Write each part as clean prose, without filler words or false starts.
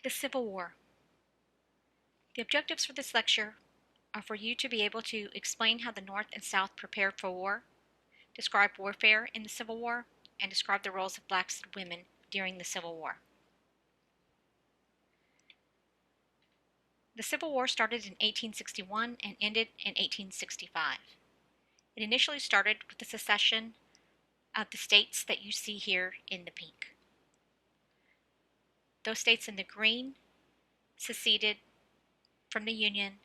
The Civil War. The objectives for this lecture are for you to be able to explain how the North and South prepared for war, describe warfare in the Civil War, and describe the roles of blacks and women during the Civil War. The Civil War started in 1861 and ended in 1865. It initially started with the secession of the states that you see here in the pink. Those states in the green seceded from the Union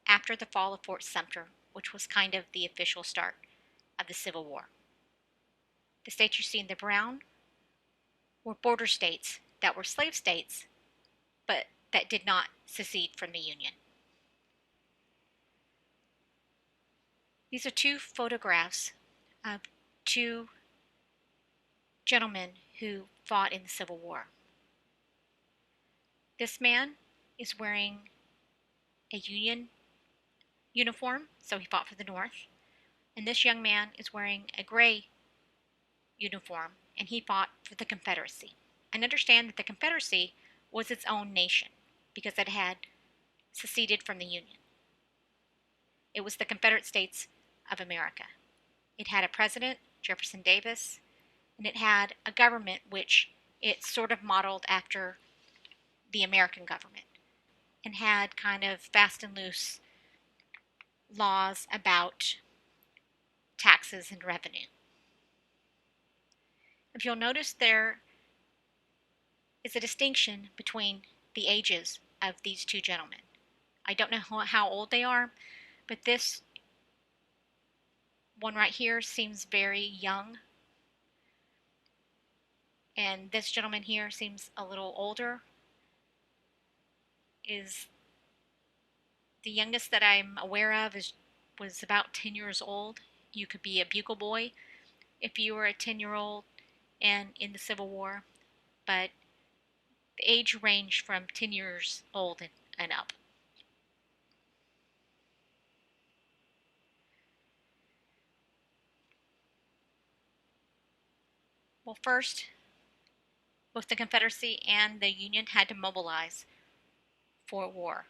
after the fall of Fort Sumter, which was kind of the official start of the Civil War. The states you see in the brown were border states that were slave states, but that did not secede from the Union. These are two photographs of two gentlemen who fought in the Civil War. This man is wearing a Union uniform, so he fought for the North, and this young man is wearing a gray uniform, and he fought for the Confederacy. And understand that the Confederacy was its own nation because it had seceded from the Union. It was the Confederate States of America. It had a president, Jefferson Davis, and it had a government which it sort of modeled after the American government and had kind of fast and loose laws about taxes and revenue. If you'll notice, there is a distinction between the ages of these two gentlemen. I don't know how old they are, but this one right here seems very young, and this gentleman here seems a little older. Is the youngest that I'm aware of was about 10 years old. You could be a bugle boy if you were a 10-year-old and in the Civil War, but the age ranged from 10 years old and up. Well, first, both the Confederacy and the Union had to mobilize for war.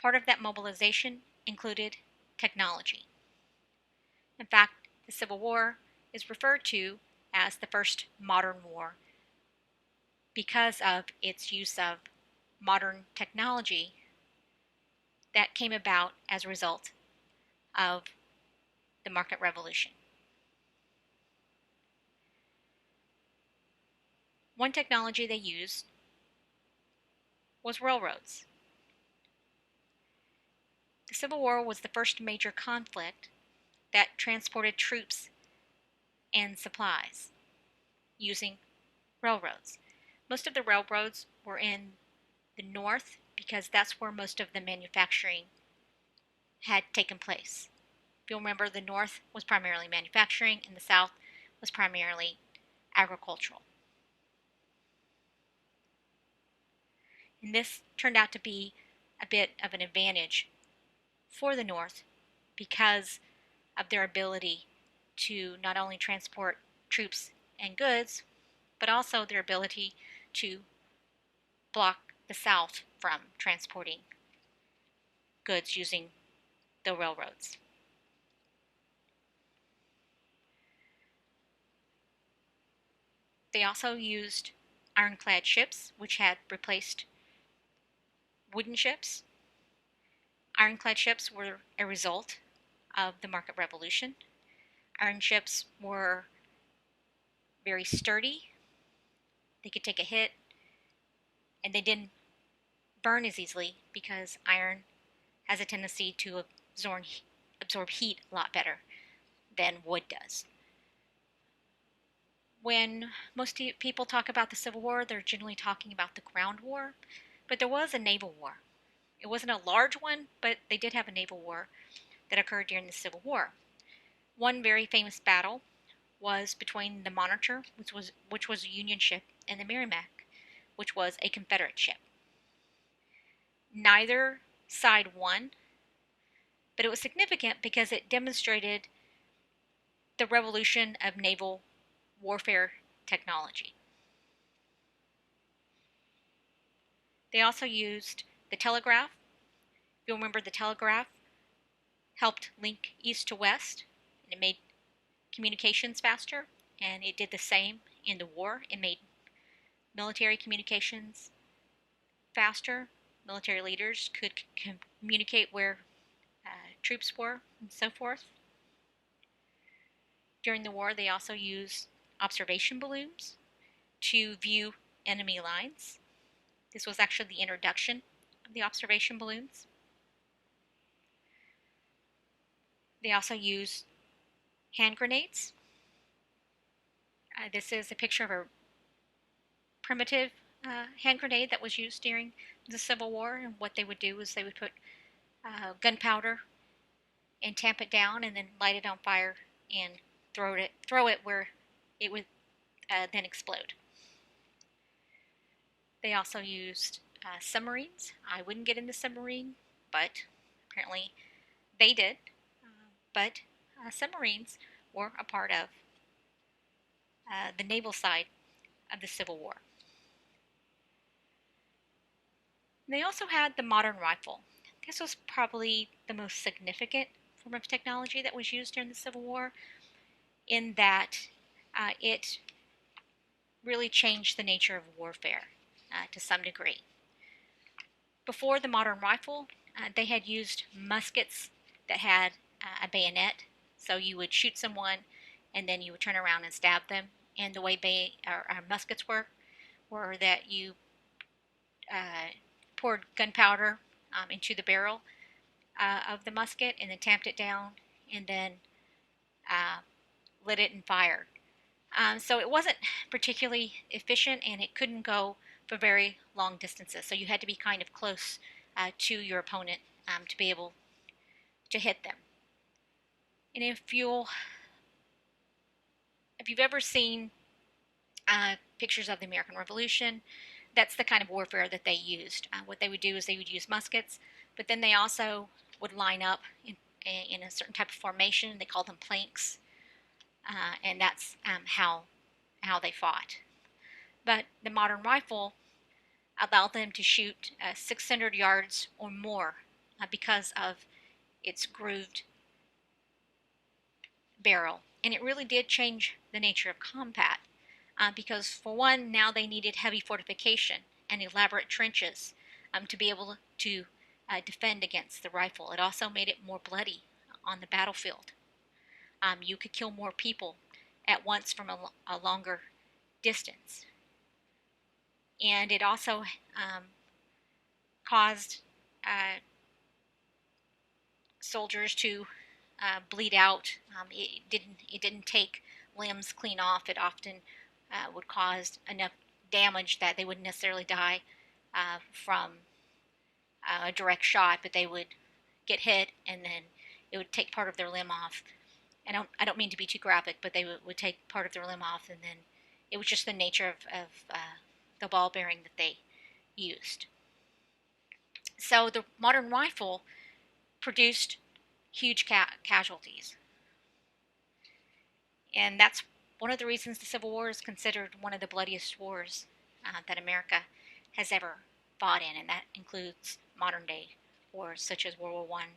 Part of that mobilization included technology. In fact, the Civil War is referred to as the first modern war because of its use of modern technology that came about as a result of the market revolution. One technology they used was railroads. The Civil War was the first major conflict that transported troops and supplies using railroads. Most of the railroads were in the North because that's where most of the manufacturing had taken place. If you'll remember, the North was primarily manufacturing and the South was primarily agricultural. And this turned out to be a bit of an advantage for the North because of their ability to not only transport troops and goods, but also their ability to block the South from transporting goods using the railroads. They also used ironclad ships, which had replaced wooden ships. Ironclad ships were a result of the market revolution. Iron ships were very sturdy. They could take a hit, and they didn't burn as easily because iron has a tendency to absorb heat a lot better than wood does. When most people talk about the Civil War, they're generally talking about the ground war, but there was a naval war. It wasn't a large one, but they did have a naval war that occurred during the Civil War. One very famous battle was between the Monitor, which was a Union ship, and the Merrimac, which was a Confederate ship. Neither side won, but it was significant because it demonstrated the revolution of naval warfare technology. They also used the telegraph. If you'll remember, the telegraph helped link east to west, and it made communications faster, and it did the same in the war. It made military communications faster. Military leaders could communicate where troops were and so forth. During the war, they also used observation balloons to view enemy lines. This was actually the introduction of the observation balloons. They also used hand grenades. This is a picture of a primitive hand grenade that was used during the Civil War. And what they would do is they would put gunpowder and tamp it down, and then light it on fire and throw it where it would then explode. They also used submarines. I wouldn't get in the submarine, but apparently they did. But submarines were a part of the naval side of the Civil War. They also had the modern rifle. This was probably the most significant form of technology that was used during the Civil War, in that it really changed the nature of warfare to some degree. Before the modern rifle, they had used muskets that had a bayonet, so you would shoot someone and then you would turn around and stab them. And the way muskets work were that you poured gunpowder into the barrel of the musket and then tamped it down and then lit it and fired. So it wasn't particularly efficient, and it couldn't go for very long distances. So you had to be kind of close to your opponent to be able to hit them. And if you've ever seen pictures of the American Revolution, that's the kind of warfare that they used. What they would do is they would use muskets, but then they also would line up in a certain type of formation. They called them planks, and that's how they fought. But the modern rifle allowed them to shoot 600 yards or more because of its grooved barrel. And it really did change the nature of combat because, for one, now they needed heavy fortification and elaborate trenches to be able to defend against the rifle. It also made it more bloody on the battlefield. You could kill more people at once from a longer distance. And it also caused soldiers to bleed out. It didn't take limbs clean off. It often would cause enough damage that they wouldn't necessarily die from a direct shot, but they would get hit and then it would take part of their limb off. I don't mean to be too graphic, but they would take part of their limb off, and then it was just the nature of the ball bearing that they used. So the modern rifle produced huge casualties. And that's one of the reasons the Civil War is considered one of the bloodiest wars that America has ever fought in, and that includes modern day wars such as World War I,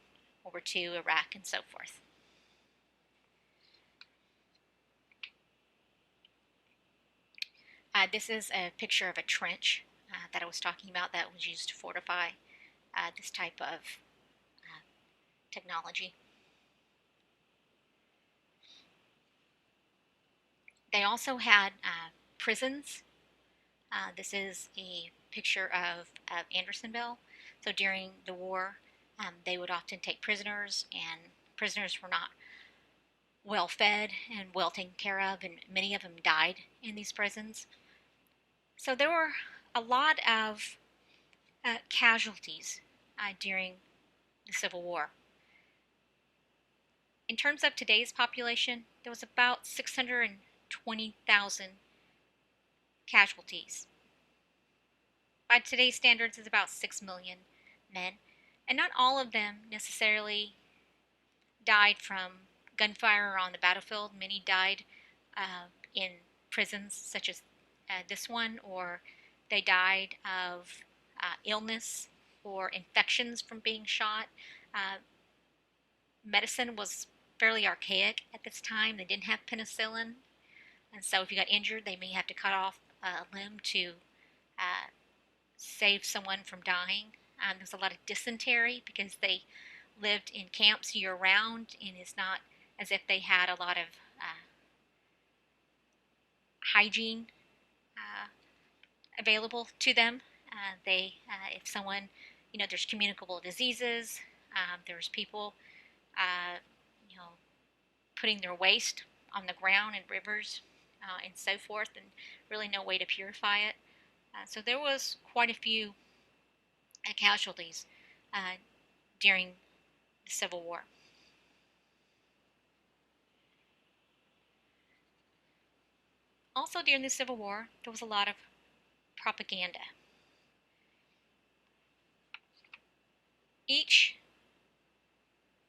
World War II, Iraq, and so forth. This is a picture of a trench that I was talking about that was used to fortify this type of technology. They also had prisons. This is a picture of Andersonville. So during the war, they would often take prisoners, and prisoners were not well fed and well taken care of, and many of them died in these prisons. So there were a lot of casualties during the Civil War. In terms of today's population, there was about 620,000 casualties. By today's standards, it's about 6 million men. And not all of them necessarily died from gunfire on the battlefield. Many died in prisons, such as this one, or they died of illness or infections from being shot. Uh, Medicine was fairly archaic at this time. They didn't have penicillin, and so if you got injured, they may have to cut off a limb to uh, save someone from dying. There's a lot of dysentery because they lived in camps year round, and it's not as if they had a lot of hygiene uh, available to them. If someone, there's communicable diseases. There's people, uh, you know, putting their waste on the ground in rivers and so forth, and really no way to purify it. So there was quite a few casualties uh, during the Civil War. Also, during the Civil War, there was a lot of propaganda. Each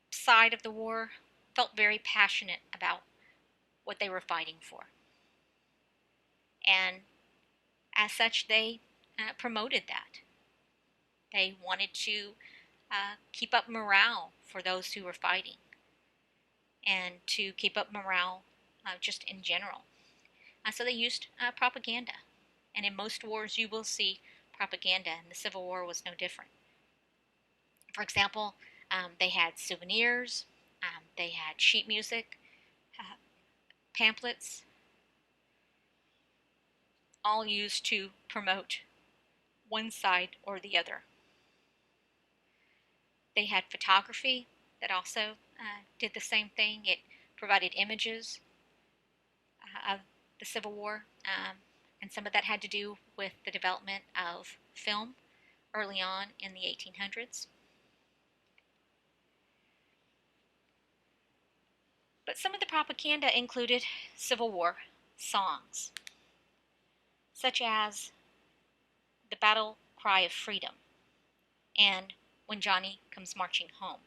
side of the war felt very passionate about what they were fighting for. And as such, they promoted that. They wanted to keep up morale for those who were fighting and to keep up morale just in general. So they used propaganda. And in most wars, you will see propaganda, and the Civil War was no different. For example, they had souvenirs, they had sheet music, uh, pamphlets, all used to promote one side or the other. They had photography that also did the same thing. It provided images of the Civil War, and some of that had to do with the development of film early on in the 1800s. But some of the propaganda included Civil War songs, such as the battle cry of freedom and When Johnny Comes Marching Home.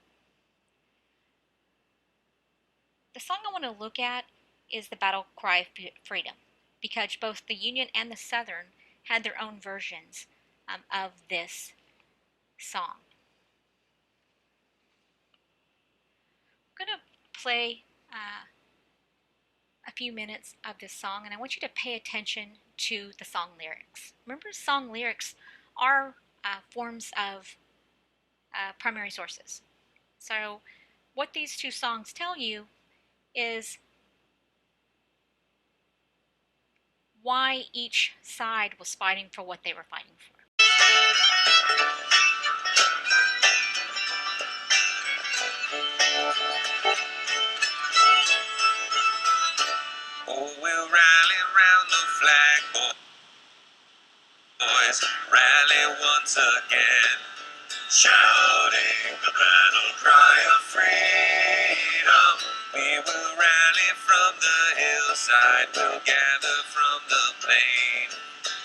The song I want to look at is the battle cry of freedom, because both the Union and the Southern had their own versions of this song. I'm going to play a few minutes of this song, and I want you to pay attention to the song lyrics. Remember, song lyrics are forms of primary sources. So, what these two songs tell you is why each side was fighting for what they were fighting for. Oh, we'll rally round the flag, boys, rally once again, shouting the battle cry of freedom. We will rally from the hillside, we'll gather from the plain,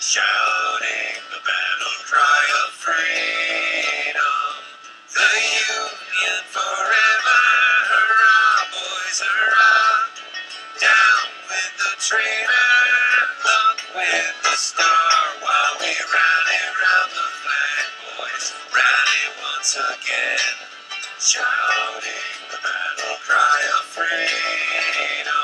shouting the battle cry of freedom. The Union forever, hurrah, boys, hurrah. Down with the traitor, up with the star, while we rally round the flag, boys, rally once again, shouting the battle cry of freedom.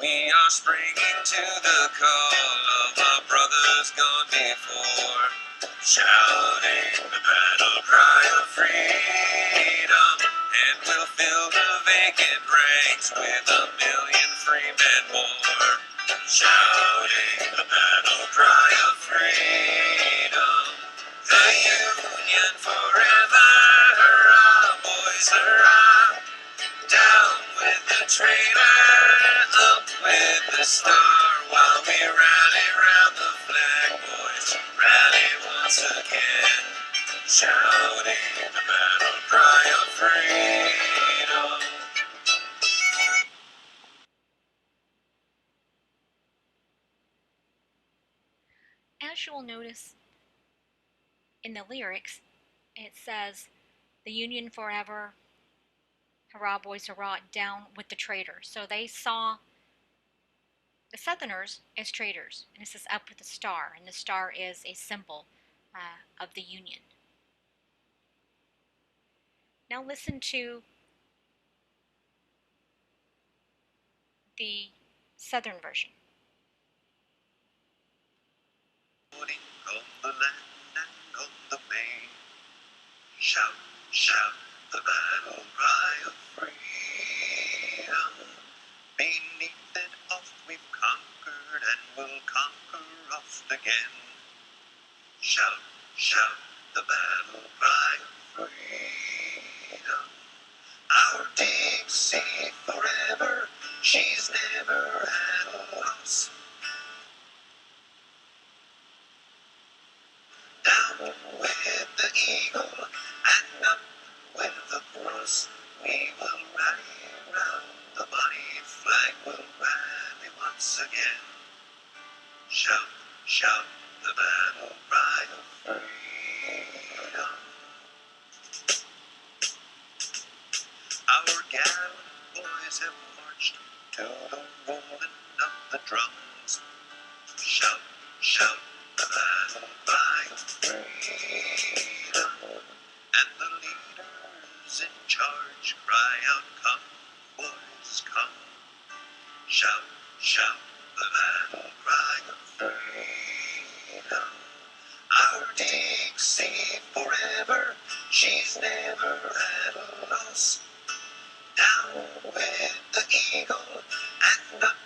We are springing to the call of our brothers gone before, shouting the battle cry of freedom, and we'll fill the vacant ranks with 1,000,000 free men more, shouting the battle cry of freedom. The Union forever, hurrah, boys, hurrah. Down with the traitor, up with the star, while we rally round the flag, boys, rally once again, shouting the battle cry of freedom. As you will notice in the lyrics, it says, the Union forever, Hurrah, boys, hurrah, down with the traitors. So they saw the Southerners as traitors. And it says up with the star. And the star is a symbol of the Union. Now listen to the Southern version. On the land and on the main, shout, shout the battle cry of freedom. Beneath it oft we've conquered and will conquer oft again. Shout, shout the battle cry of freedom. Our Dixie forever, she's never had a loss. Down with the eagle and up with the cross, we will rally round the bonny flag, will rally once again. Shout, shout the battle cry of freedom. Our gallant boys have marched to the rolling of the drums. Shout, shout the battle cry of freedom. And the leaders in charge cry out, come, boys, come. Shout, shout the battle cry of freedom. Our Dixie forever, she's never had a loss. Down with the eagle and up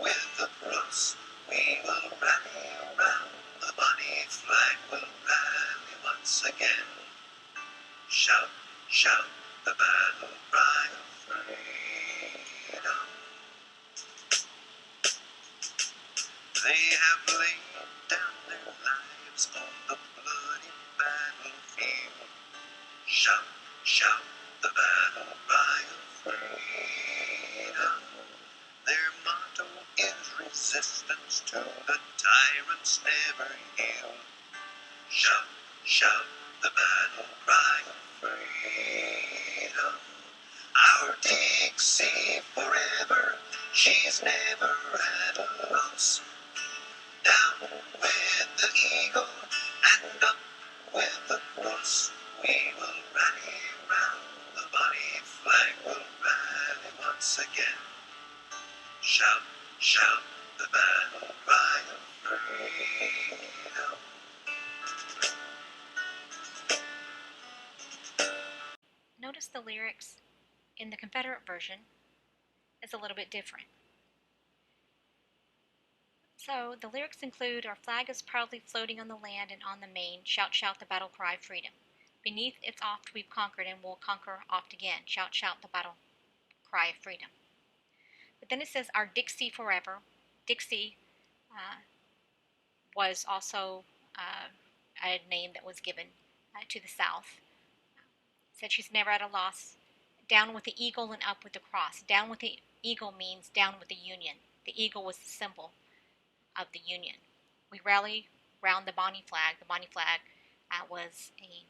with the cross, we will rally round the bonny flag, will rally once again. Shout, shout the battle cry of freedom. They have laid down their lives on the bloody battlefield. Shout, shout the battle cry of freedom. Their motto is resistance to the tyrants never yield. Shout, shout the battle cry of freedom. Our Dixie forever, she's never had a loss. Down with the eagle and up with the cross, we will rally round the bonny flag, will rally once again. Shout, shout the battle cry of freedom. Notice the lyrics in the Confederate version is a little bit different. So the lyrics include, our flag is proudly floating on the land and on the main, shout, shout the battle cry of freedom. Beneath its oft we've conquered and will conquer oft again, shout, shout the battle cry of freedom. But then it says, our Dixie forever. Dixie was also a name that was given to the South. It said she's never at a loss. Down with the eagle and up with the cross. Down with the eagle means down with the Union. The eagle was the symbol of the Union. We rally round the bonny flag. The bonny flag was a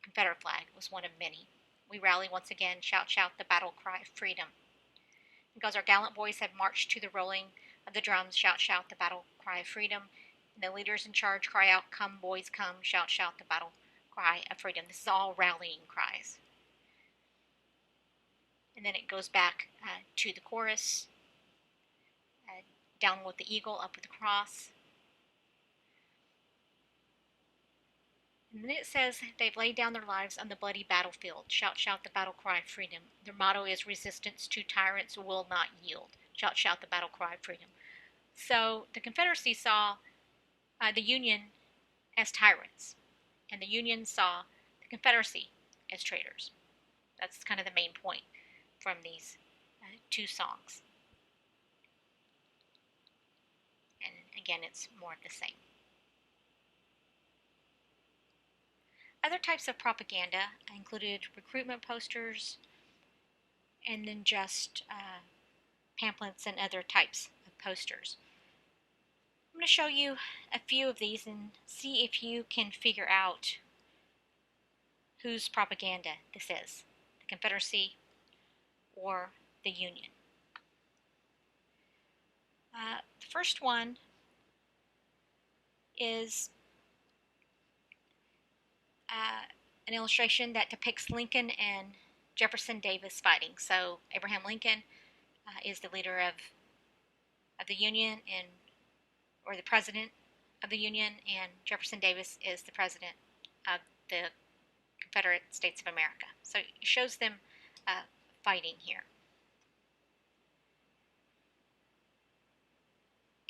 Confederate flag. It was one of many. We rally once again, shout, shout the battle cry of freedom. Because our gallant boys have marched to the rolling of the drums, shout, shout the battle cry of freedom. And the leaders in charge cry out, come, boys, come, shout, shout the battle cry of freedom. This is all rallying cries. And then it goes back to the chorus. Down with the eagle, up with the cross. And then it says they've laid down their lives on the bloody battlefield. Shout, shout the battle cry of freedom. Their motto is resistance to tyrants will not yield. Shout, shout the battle cry of freedom. So the Confederacy saw the Union as tyrants, and the Union saw the Confederacy as traitors. That's kind of the main point from these two songs. And again, it's more of the same. Other types of propaganda included recruitment posters and then just pamphlets and other types of posters. I'm going to show you a few of these and see if you can figure out whose propaganda this is. The Confederacy or the Union. The first one is an illustration that depicts Lincoln and Jefferson Davis fighting. So Abraham Lincoln is the leader of the Union and or the president of the Union, and Jefferson Davis is the president of the Confederate States of America. So it shows them fighting here.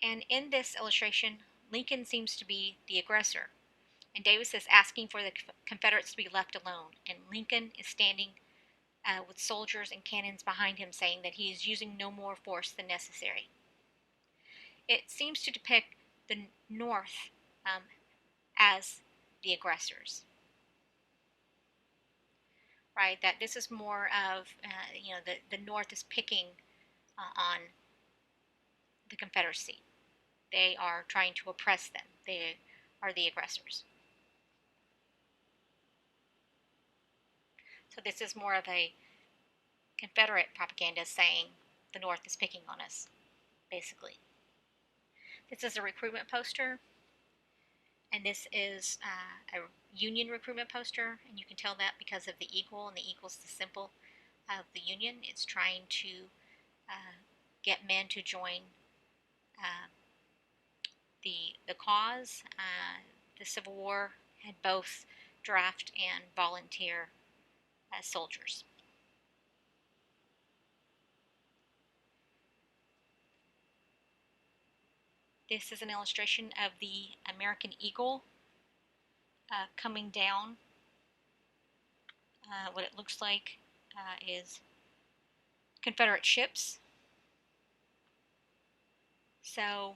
And in this illustration, Lincoln seems to be the aggressor, and Davis is asking for the Confederates to be left alone, and Lincoln is standing with soldiers and cannons behind him, saying that he is using no more force than necessary. It seems to depict the North as the aggressors, right? That this is more of, the North is picking on the Confederacy. They are trying to oppress them. They are the aggressors. So this is more of a Confederate propaganda saying the North is picking on us, basically. This is a recruitment poster, and this is a Union recruitment poster, and you can tell that because of the eagle, and the eagle is the symbol of the Union. It's trying to get men to join uh, the cause. The Civil War had both draft and volunteer soldiers. This is an illustration of the American eagle coming down. What it looks like is Confederate ships. So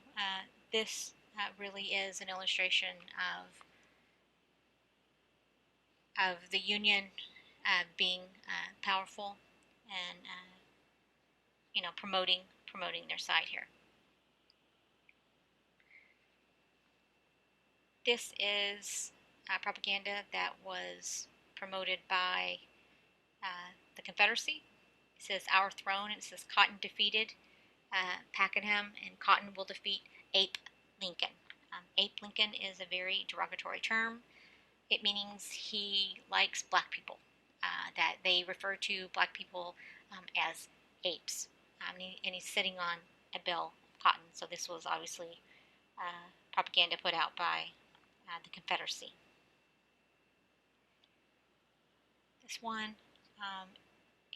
this really is an illustration of the Union being powerful and promoting their side here. This is propaganda that was promoted by the Confederacy. It says our throne, and it says Cotton defeated Pakenham, and Cotton will defeat Ape Lincoln. Ape Lincoln is a very derogatory term. It means he likes black people, that they refer to black people as apes. And he's sitting on a bale of cotton, so this was obviously propaganda put out by the Confederacy. This one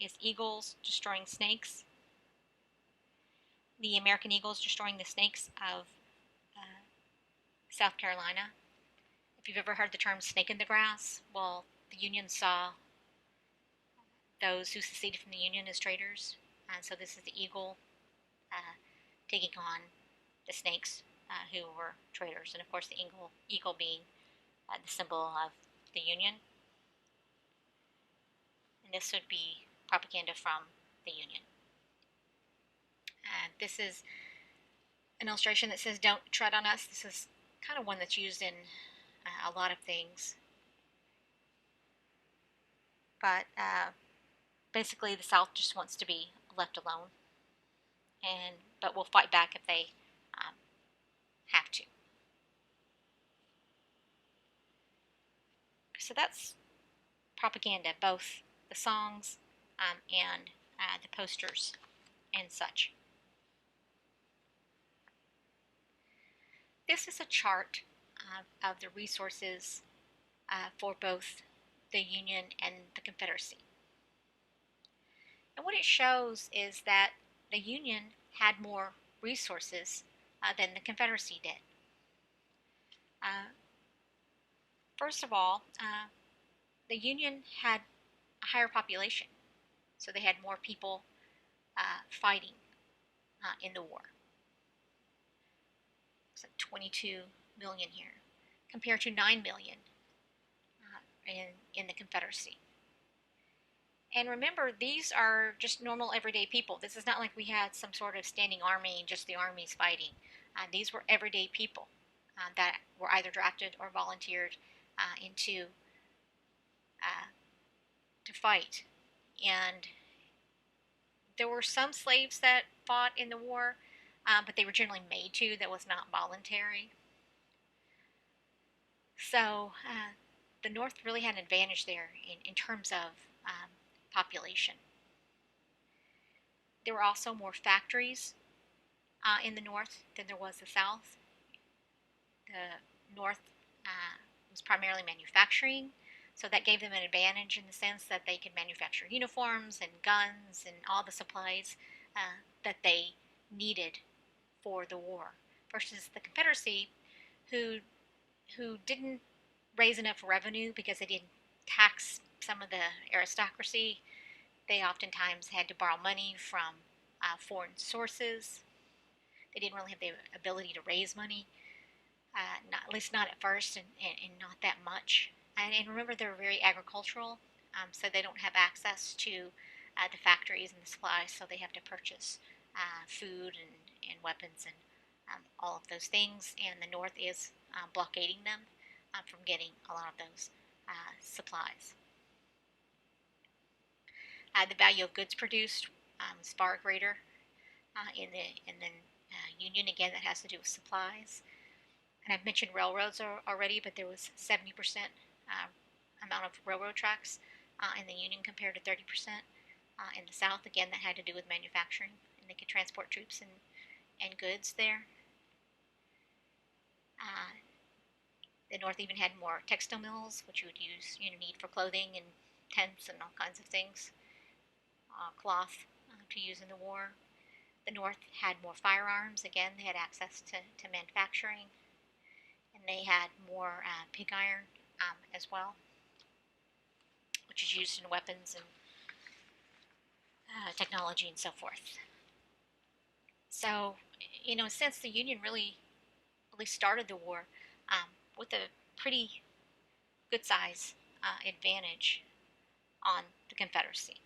is eagles destroying snakes. The American eagles destroying the snakes of South Carolina. If you've ever heard the term snake in the grass, well, the Union saw those who seceded from the Union as traitors. And so this is the eagle taking on the snakes who were traitors. And of course, the eagle being the symbol of the Union. And this would be propaganda from the Union. And this is an illustration that says, "Don't tread on us." This is kind of one that's used in a lot of things. But basically, the South just wants to be left alone, but will fight back if they have to. So that's propaganda, both the songs and the posters and such. This is a chart of the resources for both the Union and the Confederacy. And what it shows is that the Union had more resources than the Confederacy did. First of all, the Union had a higher population, so they had more people fighting in the war. So 22 million here, compared to 9 million in the Confederacy. And remember, these are just normal everyday people. This is not like we had some sort of standing army and just the armies fighting. These were everyday people that were either drafted or volunteered into to fight. And There were some slaves that fought in the war, but they were generally made to. That was not voluntary. So the North really had an advantage there in terms of population. There were also more factories in the North than there was the South. The North was primarily manufacturing, so that gave them an advantage in the sense that they could manufacture uniforms and guns and all the supplies that they needed for the war. Versus the Confederacy, who didn't raise enough revenue because they didn't tax some of the aristocracy. They oftentimes had to borrow money from foreign sources. They didn't really have the ability to raise money, not, at least not at first, and not that much. And remember, they're very agricultural, so they don't have access to the factories and the supplies, so they have to purchase food and weapons and all of those things. And the North is blockading them from getting a lot of those supplies. The value of goods produced is far greater in the Union. Again, that has to do with supplies. And I've mentioned railroads already, but there was 70% amount of railroad tracks in the Union compared to 30% in the South. Again, that had to do with manufacturing, and they could transport troops and goods there. The North even had more textile mills, which you would use, need for clothing and tents and all kinds of things, cloth to use in the war. The North had more firearms. Again, they had access to manufacturing, and they had more pig iron as well, which is used in weapons and technology and so forth. So, since the Union really started the war with a pretty good size advantage on the Confederacy.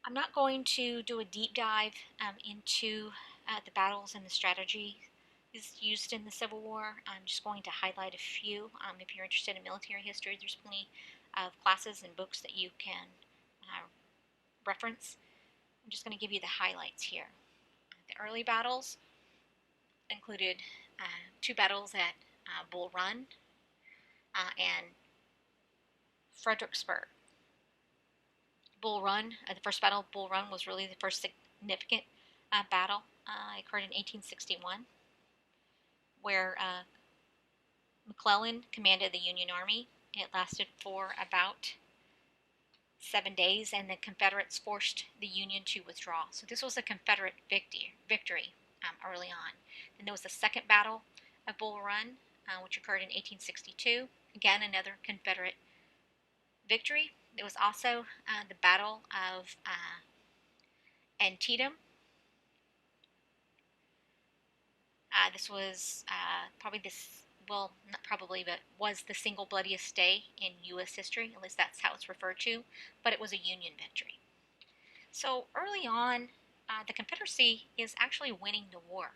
I'm not going to do a deep dive into the battles and the strategy used in the Civil War. I'm just going to highlight a few. If you're interested in military history, there's plenty of classes and books that you can reference. I'm just going to give you the highlights here. The early battles included two battles at Bull Run and Fredericksburg. Bull Run, the first battle of Bull Run was really the first significant battle. It occurred in 1861, where McClellan commanded the Union Army. It lasted for about 7 days, and the Confederates forced the Union to withdraw. So this was a Confederate victory early on. Then there was the second battle of Bull Run, which occurred in 1862. Again, another Confederate victory. There was also the Battle of Antietam. This was probably this, well, not probably, but was the single bloodiest day in U.S. history. At least that's how it's referred to. But it was a Union victory. So early on, the Confederacy is actually winning the war,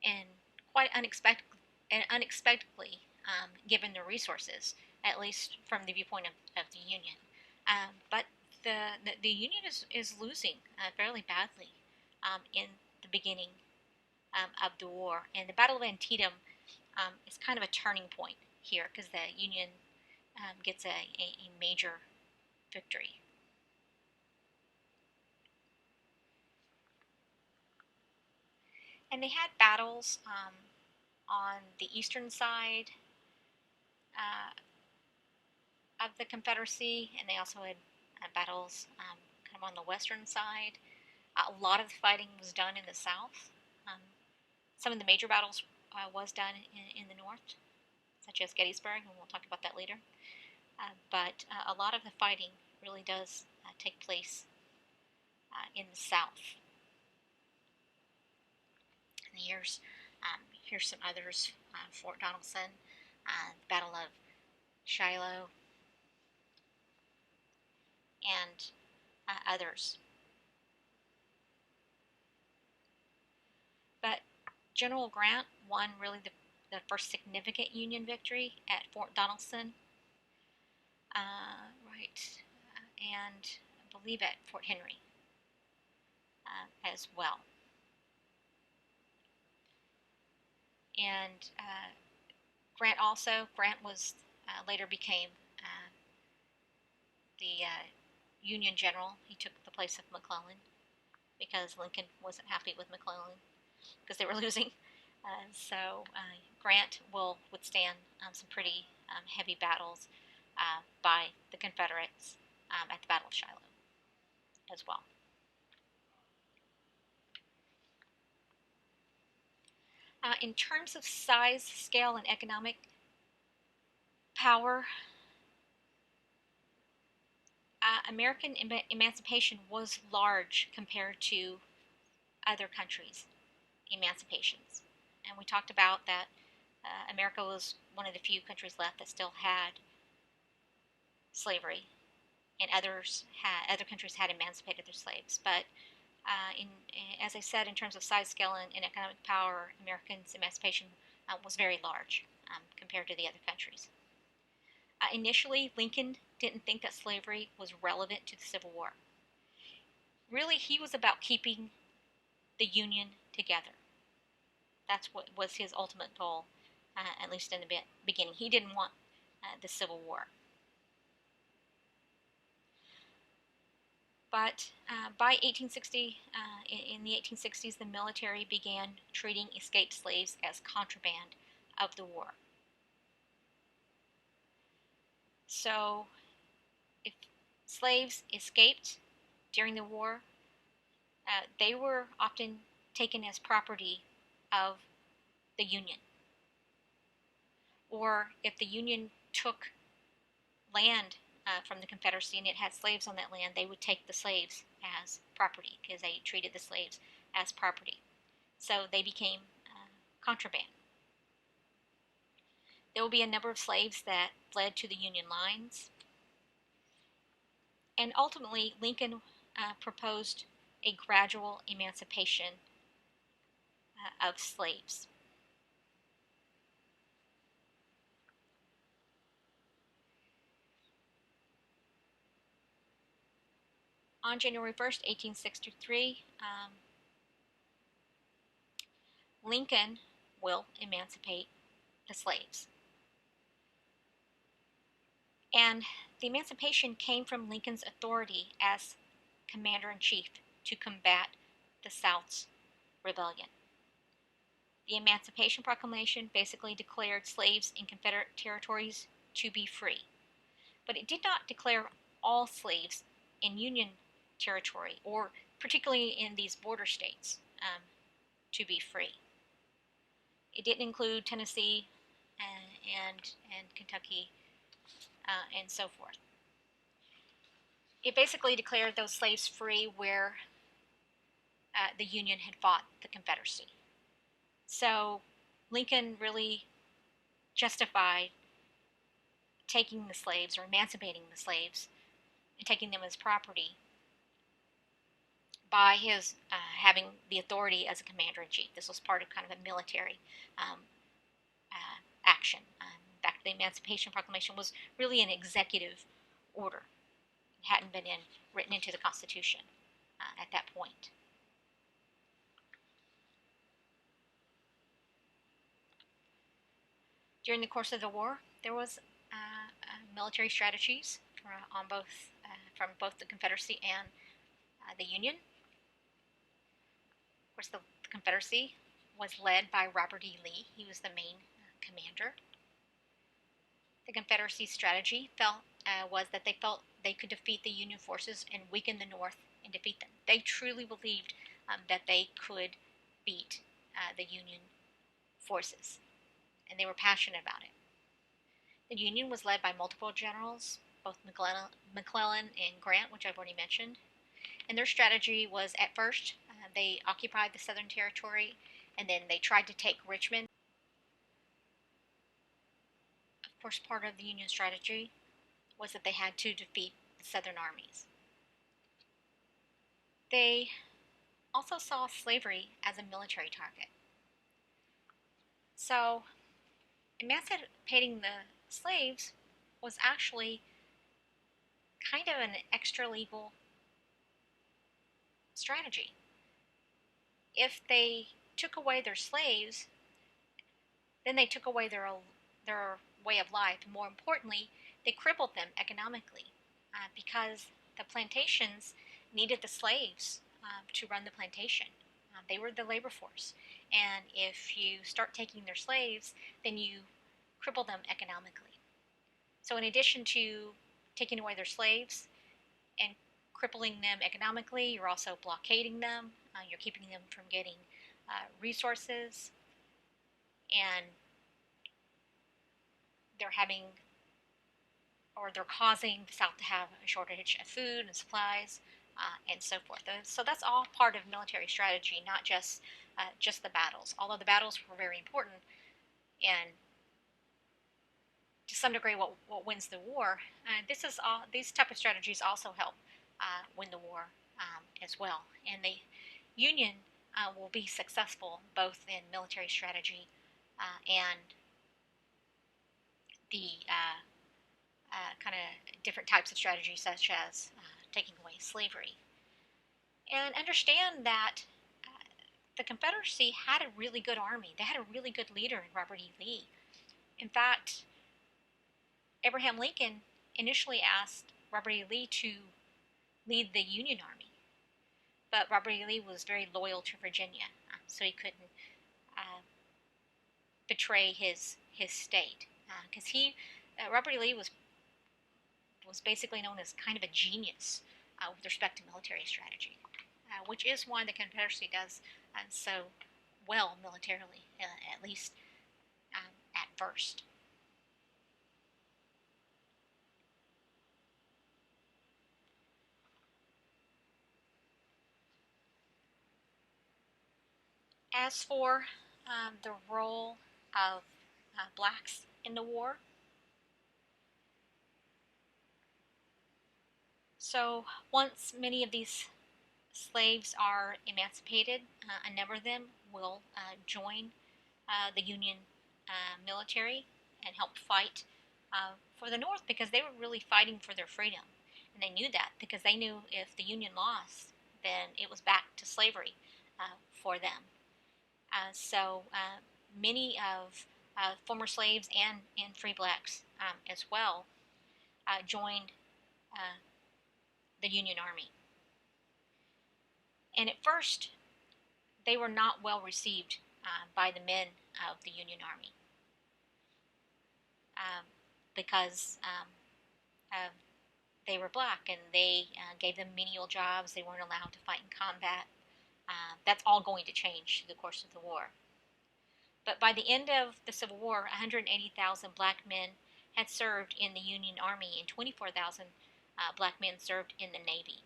and quite unexpectedly, given the resources, at least from the viewpoint of the Union. But the Union is losing fairly badly in the beginning of the war. And the Battle of Antietam is kind of a turning point here because the Union gets a major victory. And they had battles on the eastern side of the Confederacy, and they also had battles kind of on the western side. A lot of the fighting was done in the South. Some of the major battles was done in the North, such as Gettysburg, and we'll talk about that later. But a lot of the fighting really does take place in the South. And here's some others: Fort Donelson, the Battle of Shiloh, and others. But General Grant won really the first significant Union victory at Fort Donelson, right, and I believe at Fort Henry as well. And Grant was later became the Union general. He took the place of McClellan because Lincoln wasn't happy with McClellan because they were losing. Grant will withstand some pretty heavy battles by the Confederates at the Battle of Shiloh as well. In terms of size, scale, and economic power, American emancipation was large compared to other countries' emancipations. And we talked about that America was one of the few countries left that still had slavery, and other countries had emancipated their slaves. But as I said, in terms of size, scale, and economic power, Americans' emancipation was very large compared to the other countries. Initially, Lincoln didn't think that slavery was relevant to the Civil War. Really, he was about keeping the Union together. That's what was his ultimate goal, at least in the beginning. He didn't want the Civil War. But by 1860, in the 1860s, the military began treating escaped slaves as contraband of the war. So, if slaves escaped during the war, they were often taken as property of the Union. Or if the Union took land from the Confederacy and it had slaves on that land, they would take the slaves as property because they treated the slaves as property. So they became contraband. There will be a number of slaves that fled to the Union lines. And ultimately, Lincoln proposed a gradual emancipation of slaves. On January 1st, 1863, Lincoln will emancipate the slaves. And the emancipation came from Lincoln's authority as commander-in-chief to combat the South's rebellion. The Emancipation Proclamation basically declared slaves in Confederate territories to be free, but it did not declare all slaves in Union territory, or particularly in these border states, to be free. It didn't include Tennessee and Kentucky and so forth. It basically declared those slaves free where the Union had fought the Confederacy. So Lincoln really justified taking the slaves or emancipating the slaves and taking them as property by his having the authority as a commander-in-chief. This was part of kind of a military action. In fact, the Emancipation Proclamation was really an executive order. It hadn't been written into the Constitution at that point. During the course of the war, there was military strategies from both the Confederacy and the Union. Of course, the Confederacy was led by Robert E. Lee. He was the main commander. The Confederacy's strategy was that they felt they could defeat the Union forces and weaken the North and defeat them. They truly believed that they could beat the Union forces, and they were passionate about it. The Union was led by multiple generals, both McClellan and Grant, which I've already mentioned. And their strategy was, at first, they occupied the Southern Territory, and then they tried to take Richmond. Of course, part of the Union strategy was that they had to defeat the Southern armies. They also saw slavery as a military target. So emancipating the slaves was actually kind of an extra legal strategy. If they took away their slaves, then they took away their way of life. More importantly, they crippled them economically because the plantations needed the slaves to run the plantation. They were the labor force. And if you start taking their slaves, then you cripple them economically. So, in addition to taking away their slaves and crippling them economically, you're also blockading them, you're keeping them from getting resources, and they're having they're causing the South to have a shortage of food and supplies and so forth. So that's all part of military strategy, not just the battles. Although the battles were very important, and to some degree, what wins the war. These type of strategies also help win the war as well, and the Union will be successful both in military strategy and the kind of different types of strategies, such as taking away slavery. And understand that the Confederacy had a really good army. They had a really good leader in Robert E. Lee. In fact, Abraham Lincoln initially asked Robert E. Lee to lead the Union Army, but Robert E. Lee was very loyal to Virginia, so he couldn't betray his state because Robert E. Lee was basically known as kind of a genius with respect to military strategy, which is why the Confederacy does so well militarily, at least at first. As for the role of blacks in the war, so once many of these slaves are emancipated, a number of them will join the Union military and help fight for the North because they were really fighting for their freedom. And they knew that because they knew if the Union lost, then it was back to slavery for them. So many of former slaves and free blacks as well joined uh, the Union Army. And at first, they were not well received by the men of the Union Army um, because they were black and they gave them menial jobs. They weren't allowed to fight in combat. That's all going to change through the course of the war. But by the end of the Civil War, 180,000 black men had served in the Union Army and 24,000 black men served in the Navy.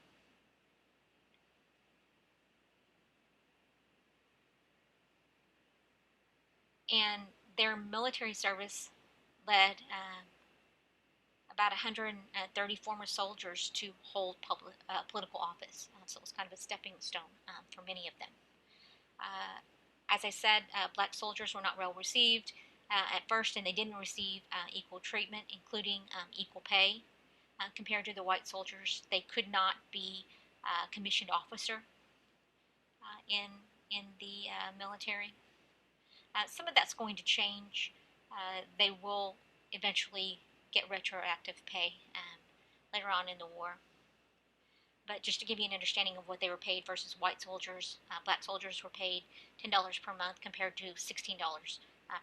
And their military service led about 130 former soldiers to hold political office. So it was kind of a stepping stone for many of them. As I said, black soldiers were not well received at first, and they didn't receive equal treatment, including equal pay. Compared to the white soldiers, they could not be commissioned officer in the military. Some of that's going to change. They will eventually get retroactive pay later on in the war. But just to give you an understanding of what they were paid versus white soldiers, black soldiers were paid $10 per month compared to $16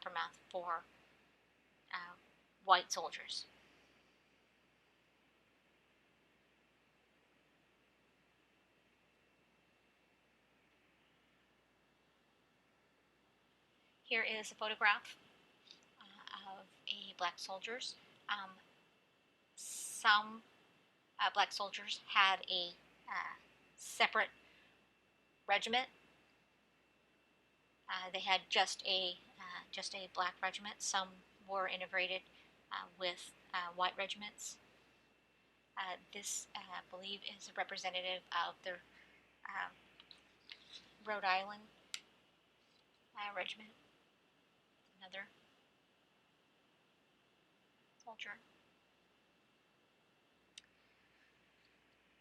per month for uh, white soldiers. Here is a photograph of a black soldiers. Some black soldiers had a separate regiment. They had just a black regiment. Some were integrated with white regiments. This, I believe, is a representative of the Rhode Island regiment. Another. culture.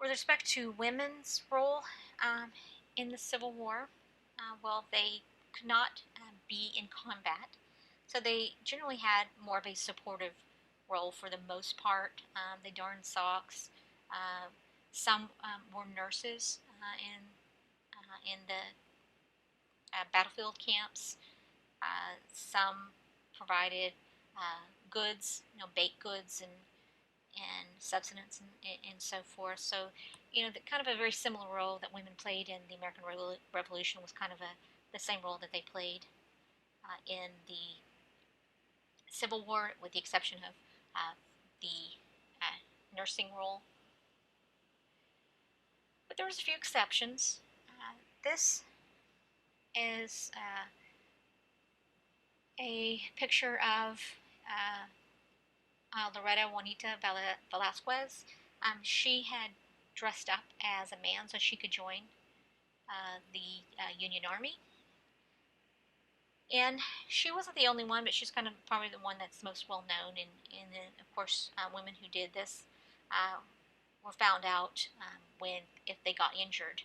With respect to women's role in the Civil War, well, they could not be in combat, so they generally had more of a supportive role for the most part. They darned socks. Uh, some were nurses in the battlefield camps. Some provided goods, baked goods and subsistence and so forth. So, the kind of a very similar role that women played in the American Revolution was kind of the same role that they played in the Civil War, with the exception of the nursing role. But there was a few exceptions. This is a picture of Loretta Juanita Velasquez. She had dressed up as a man so she could join the Union Army. And she wasn't the only one, but she's kind of probably the one that's most well known. And then, of course, women who did this were found out if they got injured.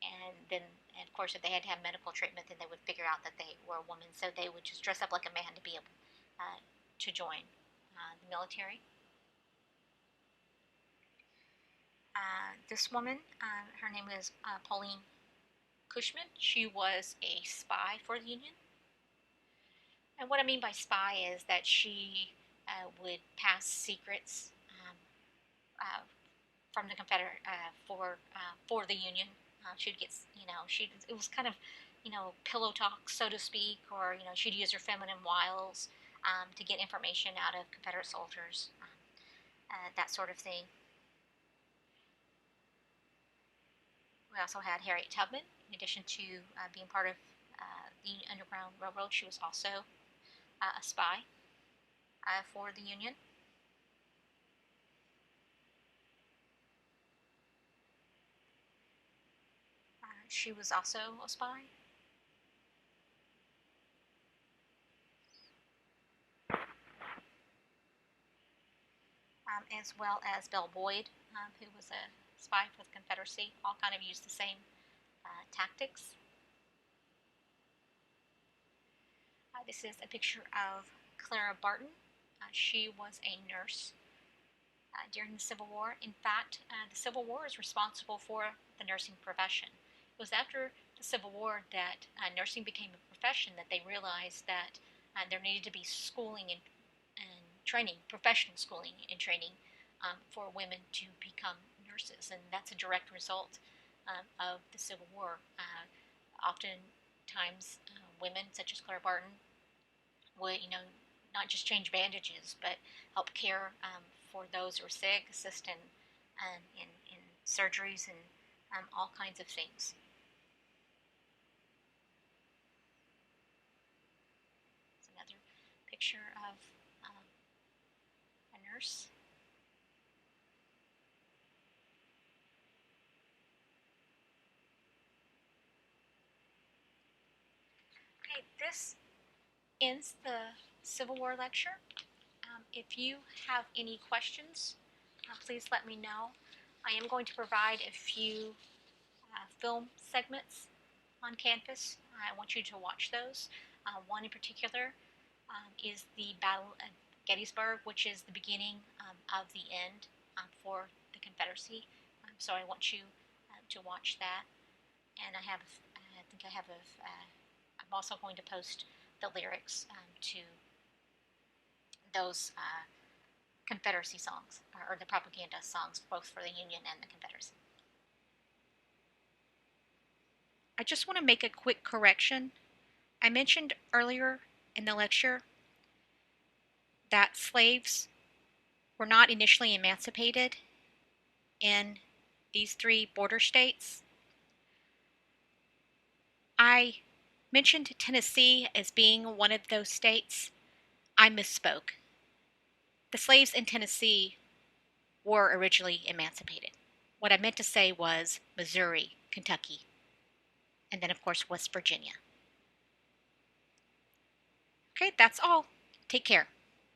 And of course, if they had to have medical treatment, then they would figure out that they were a woman. So they would just dress up like a man to be able to join the military. This woman, her name is Pauline Cushman. She was a spy for the Union. And what I mean by spy is that she would pass secrets uh, from the Confederate for the Union. She'd get, it was kind of, pillow talk, so to speak, or she'd use her feminine wiles to get information out of Confederate soldiers, that sort of thing. We also had Harriet Tubman. In addition to being part of the Underground Railroad, she was also a spy for the Union. She was also a spy. As well as Belle Boyd, who was a spy for the Confederacy. All kind of used the same tactics. This is a picture of Clara Barton. She was a nurse during the Civil War. In fact, the Civil War is responsible for the nursing profession. It was after the Civil War that nursing became a profession, that they realized that there needed to be schooling and training, professional schooling and training for women to become nurses, and that's a direct result of the Civil War. Oftentimes, women such as Clara Barton would, not just change bandages, but help care for those who are sick, assist in surgeries and all kinds of things. It's another picture of a nurse. Okay, this ends the Civil War lecture. If you have any questions, please let me know. I am going to provide a few film segments on campus. I want you to watch those. One in particular is the Battle of Gettysburg, which is the beginning of the end for the Confederacy. So I want you to watch that. And I think I have I'm also going to post the lyrics to those Confederacy songs, or the propaganda songs, both for the Union and the Confederacy. I just want to make a quick correction. I mentioned earlier in the lecture that slaves were not initially emancipated in these 3 border states. I mentioned Tennessee as being one of those states. I misspoke. The slaves in Tennessee were originally emancipated. What I meant to say was Missouri, Kentucky, and then, of course, West Virginia. Okay, that's all. Take care.